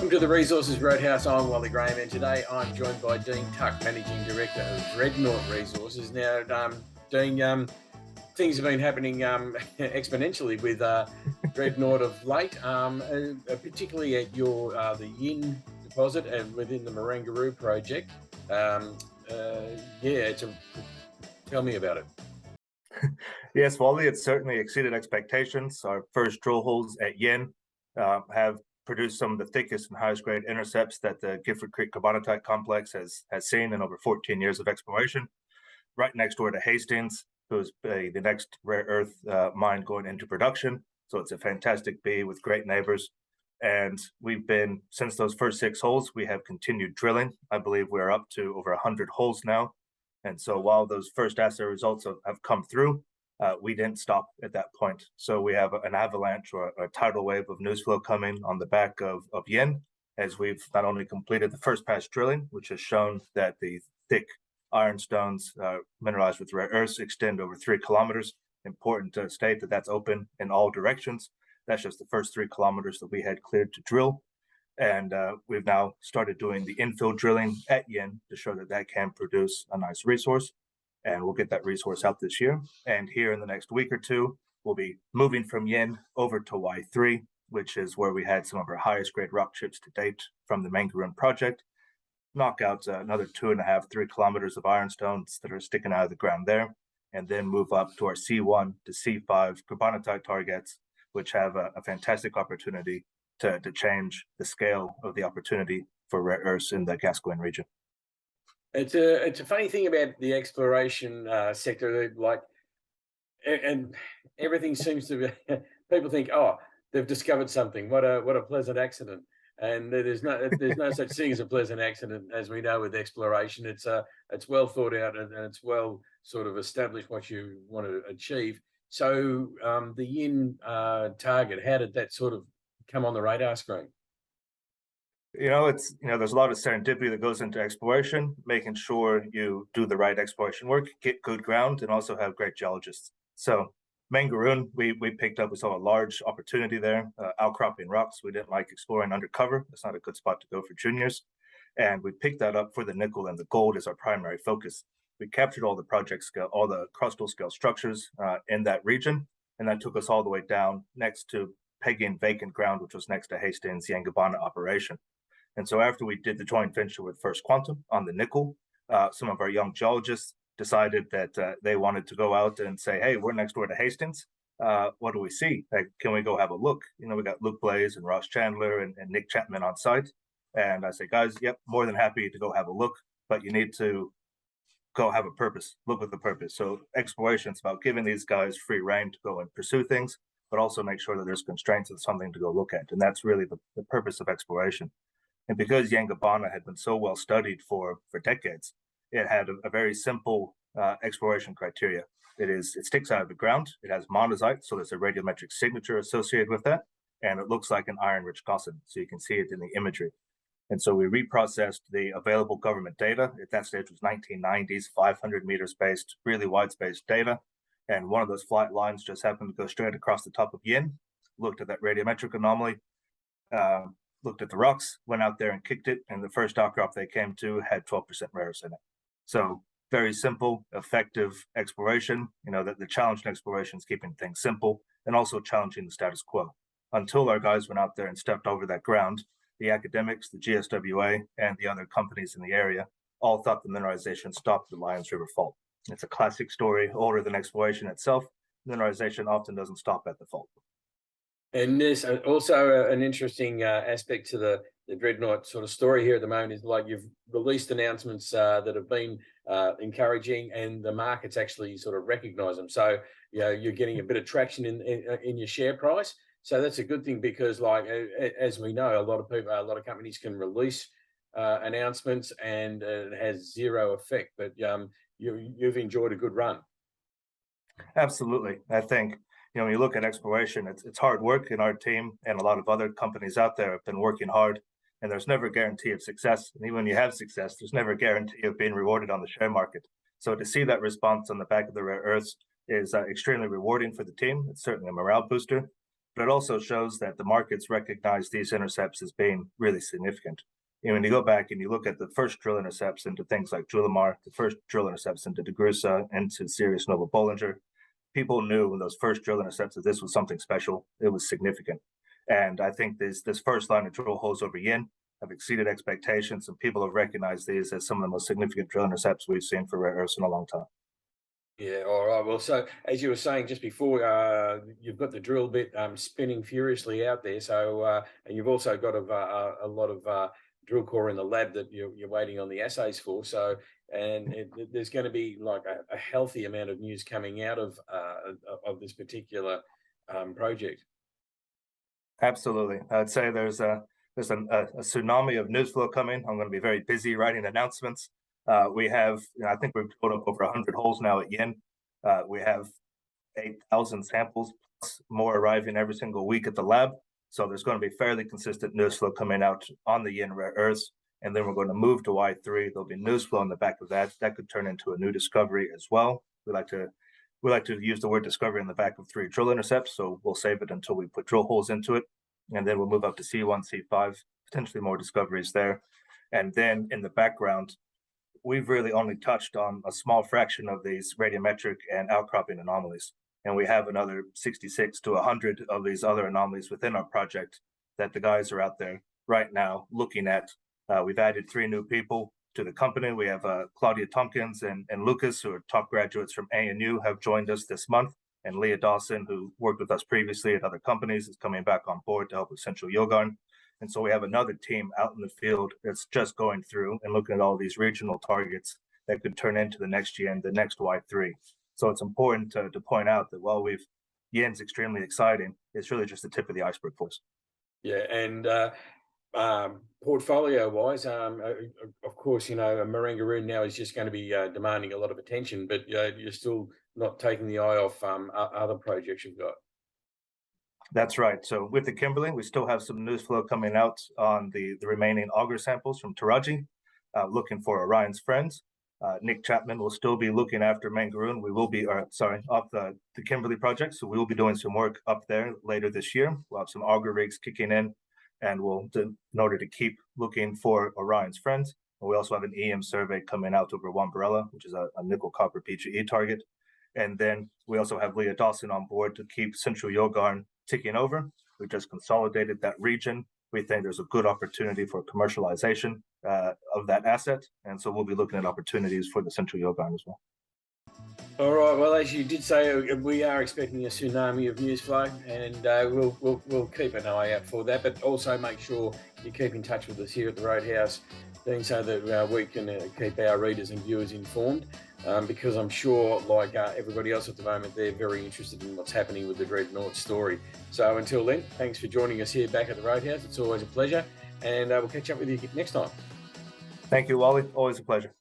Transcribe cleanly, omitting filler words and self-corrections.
Welcome to the Resources Roodhouse. I'm Wally Graham, and today I'm joined by Dean Tuck, Managing Director of Dreadnought Resources. Now, Dean, things have been happening exponentially with Dreadnought of late, particularly at your the Yin deposit and within the Mangaroon project. Tell me about it. Yes, Wally, it's certainly exceeded expectations. Our first drill holes at Yin have produced some of the thickest and highest grade intercepts that the Gifford Creek carbonatite complex has seen in over 14 years of exploration. Right next door to Hastings, who's the next rare earth mine going into production. So it's a fantastic B with great neighbors. And we've been, since those first 6 holes, we have continued drilling. I believe we're up to over 100 holes now. And so while those first assay results have come through, we didn't stop at that point. So we have an avalanche or a tidal wave of news flow coming on the back of Yin, as we've not only completed the first pass drilling, which has shown that the thick ironstones mineralized with rare earths extend over 3 kilometers. Important to state that that's open in all directions. That's just the first 3 kilometers that we had cleared to drill. And we've now started doing the infill drilling at Yin to show that that can produce a nice resource. And we'll get that resource out this year. And here in the next week or two, we'll be moving from Yin over to Y3, which is where we had some of our highest grade rock chips to date from the Mangaroon project. Knock out another 2.5, 3 kilometers of ironstones that are sticking out of the ground there, and then move up to our C1 to C5 carbonatite targets, which have a fantastic opportunity to change the scale of the opportunity for rare earths in the Gascoyne region. It's a funny thing about the exploration sector, and everything seems to be. People think, oh, they've discovered something. What a pleasant accident! And there's no such thing as a pleasant accident, as we know with exploration. It's well thought out and it's well sort of established what you want to achieve. So the Yin target, how did that sort of come on the radar screen? There's a lot of serendipity that goes into exploration, making sure you do the right exploration work, get good ground, and also have great geologists. So Mangaroon, we picked up, we saw a large opportunity there, outcropping rocks. We didn't like exploring undercover. It's not a good spot to go for juniors. And we picked that up for the nickel and the gold as our primary focus. We captured all the project scale, all the crustal scale structures in that region. And that took us all the way down next to pegging vacant ground, which was next to Hastings' Yangibana operation. And so after we did the joint venture with First Quantum on the nickel, some of our young geologists decided that they wanted to go out and say, hey, we're next door to Hastings. What do we see? Can we go have a look? We got Luke Blaze and Ross Chandler and Nick Chapman on site. And I say, guys, yep, more than happy to go have a look, but you need to go have a purpose, look with the purpose. So exploration is about giving these guys free rein to go and pursue things, but also make sure that there's constraints and something to go look at. And that's really the purpose of exploration. And because Yangibana had been so well studied for decades, it had a very simple exploration criteria. It sticks out of the ground. It has monazite, so there's a radiometric signature associated with that, and it looks like an iron-rich gossan, so you can see it in the imagery. And so we reprocessed the available government data. At that stage was 1990s, 500 meter spaced, really wide-spaced data. And one of those flight lines just happened to go straight across the top of Yin, looked at that radiometric anomaly, looked at the rocks, went out there and kicked it, and the first outcrop they came to had 12% rare earths in it. So very simple, effective exploration. That the challenge in exploration is keeping things simple and also challenging the status quo. Until our guys went out there and stepped over that ground, the academics, the GSWA, and the other companies in the area all thought the mineralization stopped the Lions River Fault. It's a classic story, older than exploration itself. Mineralization often doesn't stop at the fault. And there's also an interesting aspect to the Dreadnought sort of story here at the moment is like you've released announcements that have been encouraging, and the market's actually sort of recognise them. So you're getting a bit of traction in your share price. So that's a good thing because, like as we know, a lot of companies can release announcements and it has zero effect. But you've enjoyed a good run. Absolutely, I think. When you look at exploration, it's hard work, and our team and a lot of other companies out there have been working hard, and there's never a guarantee of success. And even when you have success, there's never a guarantee of being rewarded on the share market. So to see that response on the back of the rare earths is extremely rewarding for the team. It's certainly a morale booster. but it also shows that the markets recognize these intercepts as being really significant. And when you go back and you look at the first drill intercepts into things like Julimar, the first drill intercepts into DeGrussa, into Sirius Nova Bollinger, people knew in those first drill intercepts that this was something special. It was significant. And I think this first line of drill holes over Yin have exceeded expectations, and people have recognized these as some of the most significant drill intercepts we've seen for rare earths in a long time. Yeah, all right. Well, so as you were saying just before, you've got the drill bit spinning furiously out there. So, and you've also got a lot of drill core in the lab that you're waiting on the assays for. So, and there's going to be like a healthy amount of news coming out of this particular project. Absolutely. I'd say there's a tsunami of news flow coming. I'm going to be very busy writing announcements. We have, I think we've put up over 100 holes now at Yin. We have 8,000 samples plus more arriving every single week at the lab. So there's going to be fairly consistent news flow coming out on the Yin rare earths. And then we're going to move to Y3. There'll be news flow on the back of that. That could turn into a new discovery as well. We like to use the word discovery in the back of 3 drill intercepts. So we'll save it until we put drill holes into it. And then we'll move up to C1, C5, potentially more discoveries there. And then in the background, we've really only touched on a small fraction of these radiometric and outcropping anomalies. And we have another 66 to 100 of these other anomalies within our project that the guys are out there right now looking at. We've added 3 new people to the company. We have Claudia Tompkins and Lucas, who are top graduates from ANU, have joined us this month. And Leah Dawson, who worked with us previously at other companies, is coming back on board to help with Central Yilgarn. And so we have another team out in the field that's just going through and looking at all these regional targets that could turn into the next Yin, the next Y3. So it's important to point out that while Yin's extremely exciting, it's really just the tip of the iceberg for us. Yeah, and portfolio-wise, of course, Mangaroon now is just going to be demanding a lot of attention, but you're still not taking the eye off other projects you've got. That's right. So with the Kimberley, we still have some news flow coming out on the remaining auger samples from Taraji, looking for Orion's friends. Nick Chapman will still be looking after Mangaroon. We will be, off the Kimberley project. So we will be doing some work up there later this year. We'll have some auger rigs kicking in, and in order to keep looking for Orion's friends. And we also have an EM survey coming out over Wambarella, which is a nickel copper PGE target. And then we also have Leah Dawson on board to keep Central Yilgarn ticking over. We just consolidated that region. We think there's a good opportunity for commercialization of that asset. And so we'll be looking at opportunities for the Central Yilgarn as well. All right. Well, as you did say, we are expecting a tsunami of news flow, and we'll keep an eye out for that. But also make sure you keep in touch with us here at the Roadhouse, so that we can keep our readers and viewers informed. Because I'm sure, like everybody else at the moment, they're very interested in what's happening with the Dreadnought story. So until then, thanks for joining us here back at the Roadhouse. It's always a pleasure, and we'll catch up with you next time. Thank you, Wally. Always a pleasure.